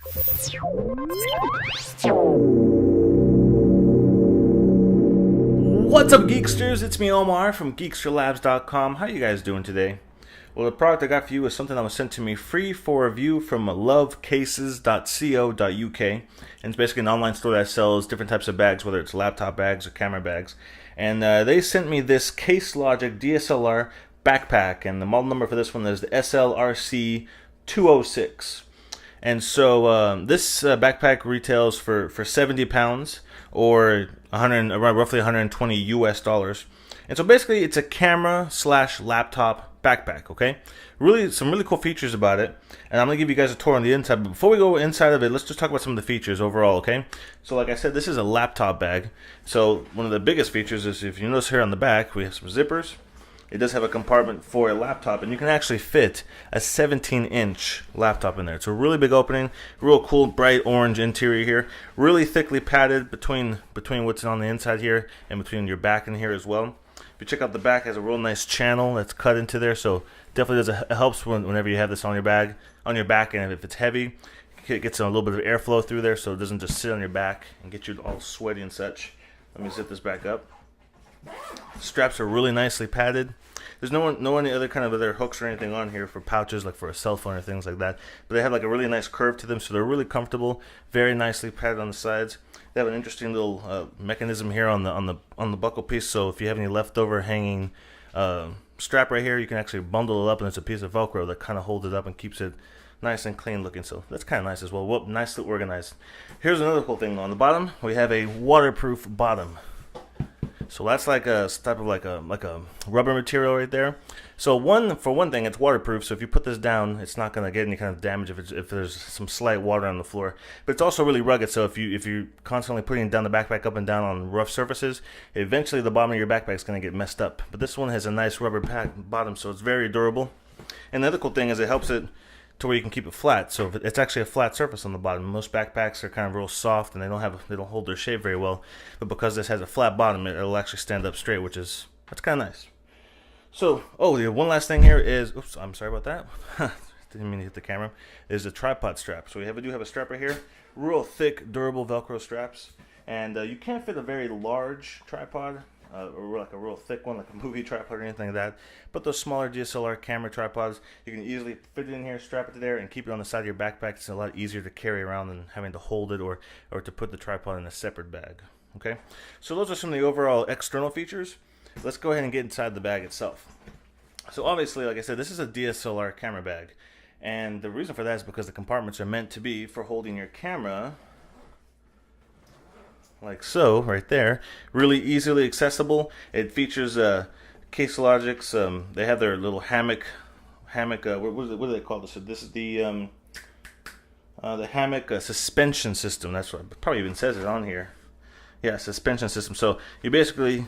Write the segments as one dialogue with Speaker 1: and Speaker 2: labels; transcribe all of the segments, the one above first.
Speaker 1: What's up, Geeksters? It's me, Omar, from GeeksterLabs.com. How you guys doing today? Well, the product I got for you is something that was sent to me free for review from lovecases.co.uk. And it's basically an online store that sells different types of bags, whether it's laptop bags or camera bags. And they sent me this Case Logic DSLR backpack, and the model number for this one is the SLRC 206. And so this backpack retails for 70 pounds or roughly 120 US dollars. And so basically it's a camera / laptop backpack, okay? Some really cool features about it. And I'm going to give you guys a tour on the inside. But before we go inside of it, let's just talk about some of the features overall, okay? So like I said, this is a laptop bag. So one of the biggest features is, if you notice here on the back, we have some zippers. It does have a compartment for a laptop, and you can actually fit a 17-inch laptop in there. It's a really big opening, real cool bright orange interior here, really thickly padded between what's on the inside here and between your back and here as well. If you check out the back, it has a real nice channel that's cut into there, so definitely it helps whenever you have this on your back, and if it's heavy, it gets a little bit of airflow through there, so it doesn't just sit on your back and get you all sweaty and such. Let me zip this back up. Straps are really nicely padded. There's no any other kind of other hooks or anything on here for pouches, like for a cell phone or things like that. But they have like a really nice curve to them, so they're really comfortable. Very nicely padded on the sides. They have an interesting little mechanism here on the buckle piece. So if you have any leftover hanging strap right here, you can actually bundle it up, and it's a piece of Velcro that kind of holds it up and keeps it nice and clean looking. So that's kind of nice as well. Well, nicely organized. Here's another cool thing on the bottom. We have a waterproof bottom. So that's like a type of like a rubber material right there. So for one thing, it's waterproof. So if you put this down, it's not going to get any kind of damage if there's some slight water on the floor. But it's also really rugged. So if you're constantly putting down the backpack up and down on rough surfaces, eventually the bottom of your backpack is going to get messed up. But this one has a nice rubber bottom, so it's very durable. And the other cool thing is it helps it to where you can keep it flat. So it's actually a flat surface on the bottom. Most backpacks are kind of real soft and they don't hold their shape very well. But because this has a flat bottom, it'll actually stand up straight, that's kind of nice. So, the one last thing here is, oops, I'm sorry about that. Didn't mean to hit the camera. Is a tripod strap. So we do have a strap right here, real thick, durable Velcro straps, and you can't fit a very large tripod. Or like a real thick one, like a movie tripod or anything like that. But those smaller DSLR camera tripods, you can easily fit it in here, strap it to there, and keep it on the side of your backpack. It's a lot easier to carry around than having to hold it or to put the tripod in a separate bag. Okay, so those are some of the overall external features. Let's go ahead and get inside the bag itself. So obviously, like I said, this is a DSLR camera bag. And the reason for that is because the compartments are meant to be for holding your camera, like so, right there. Really easily accessible. It features Case Logic's. They have their little hammock. What do they call this? So this is the hammock suspension system. That's what it probably even says it on here. Yeah, suspension system. So you basically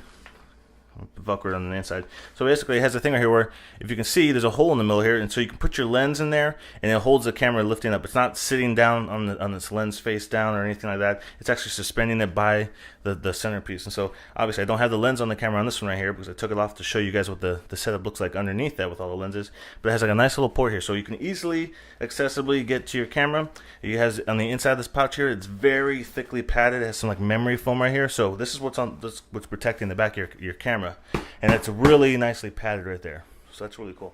Speaker 1: Velcro on the inside. So basically it has a thing right here where, if you can see, there's a hole in the middle here, and so you can put your lens in there and it holds the camera lifting up. It's not sitting down on this lens face down or anything like that. It's actually suspending it by the centerpiece. And so obviously I don't have the lens on the camera on this one right here because I took it off to show you guys what the setup looks like underneath that with all the lenses. But it has like a nice little port here, so you can easily accessibly get to your camera. It has on the inside of this pouch here, it's very thickly padded. It has some like memory foam right here, so this is what's protecting the back of your camera, and it's really nicely padded right there. So that's really cool.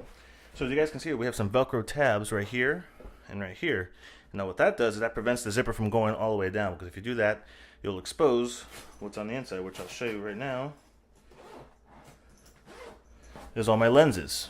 Speaker 1: So as you guys can see, we have some Velcro tabs right here and right here. Now what that does is that prevents the zipper from going all the way down, because if you do that, you'll expose what's on the inside, which I'll show you right now. There's all my lenses.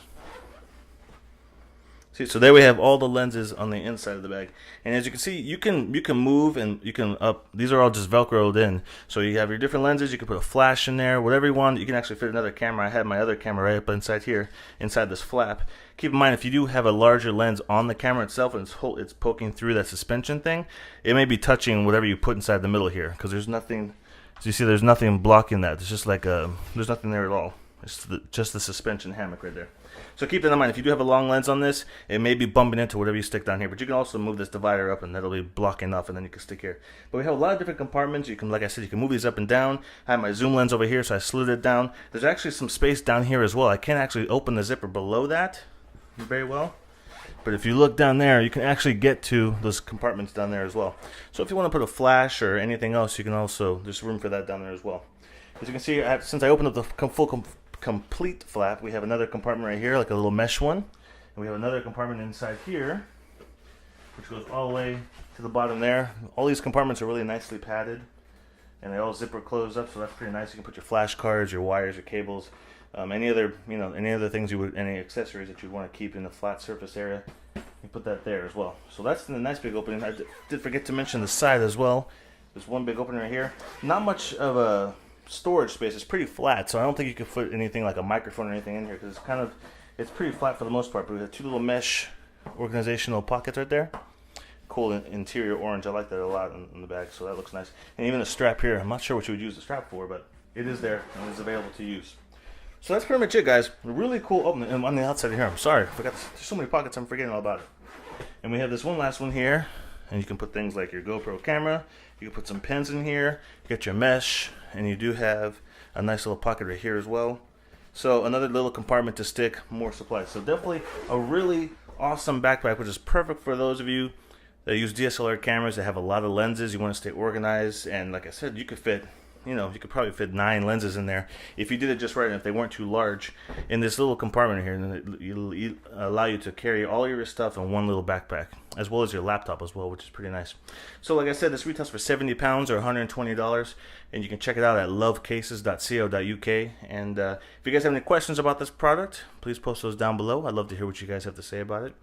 Speaker 1: See, so there we have all the lenses on the inside of the bag, and as you can see, you can move and you can up. These are all just Velcroed in, so you have your different lenses. You can put a flash in there, whatever you want. You can actually fit another camera. I have my other camera right up inside here, inside this flap. Keep in mind, if you do have a larger lens on the camera itself and it's poking through that suspension thing, it may be touching whatever you put inside the middle here, because there's nothing. So you see, there's nothing blocking that. It's just like there's nothing there at all. It's just the suspension hammock right there. So keep that in mind. If you do have a long lens on this, it may be bumping into whatever you stick down here. But you can also move this divider up, and that'll be blocking off, and then you can stick here. But we have a lot of different compartments. You can, like I said, you can move these up and down. I have my zoom lens over here, so I slid it down. There's actually some space down here as well. I can't actually open the zipper below that very well. But if you look down there, you can actually get to those compartments down there as well. So if you want to put a flash or anything else, you can also, there's room for that down there as well. As you can see, since I opened up the complete flap, we have another compartment right here, like a little mesh one. And we have another compartment inside here, which goes all the way to the bottom there. All these compartments are really nicely padded, and they all zipper close up, so that's pretty nice. You can put your flash cards, your wires, your cables, any other things any accessories that you want to keep in the flat surface area. You put that there as well. So that's a nice big opening. I did forget to mention the side as well. There's one big opening right here. Not much of a storage space. It's pretty flat, so I don't think you could put anything like a microphone or anything in here because it's pretty flat for the most part. But we have two little mesh organizational pockets right there. Cool interior orange. I like that a lot in the bag, so that looks nice. And even a strap here. I'm not sure what you would use the strap for, but it is there and it's available to use. So that's pretty much it, guys. Really cool opening. And on the outside here, I'm sorry, I forgot. There's so many pockets, I'm forgetting all about it. And we have this one last one here, and you can put things like your GoPro camera. You can put some pens in here. You get your mesh, and you do have a nice little pocket right here as well. So another little compartment to stick more supplies. So definitely a really awesome backpack, which is perfect for those of you that use DSLR cameras that have a lot of lenses. You want to stay organized, and like I said, you could fit, you could probably fit 9 lenses in there if you did it just right, and if they weren't too large in this little compartment here, and it'll allow you to carry all your stuff in one little backpack, as well as your laptop as well, which is pretty nice. So like I said, this retails for £70 or $120, and you can check it out at lovecases.co.uk. And if you guys have any questions about this product, please post those down below. I'd love to hear what you guys have to say about it.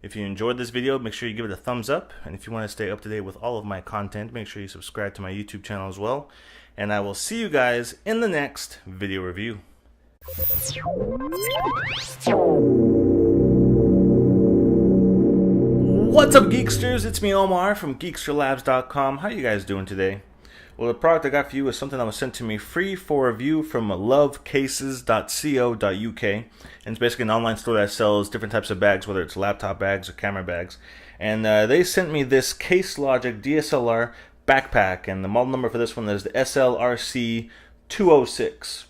Speaker 1: If you enjoyed this video, make sure you give it a thumbs up, and if you want to stay up to date with all of my content, make sure you subscribe to my YouTube channel as well. And I will see you guys in the next video review. What's up, Geeksters? It's me, Omar, from GeeksterLabs.com. How you guys doing today? Well, the product I got for you is something that was sent to me free for review from lovecases.co.uk. And it's basically an online store that sells different types of bags, whether it's laptop bags or camera bags. And they sent me this Case Logic DSLR backpack, and the model number for this one is the SLRC 206.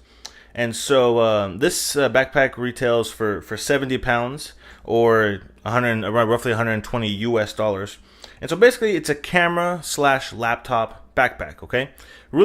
Speaker 1: And so this backpack retails for £70 or roughly 120 US dollars. And so basically it's a camera / laptop backpack, okay? Really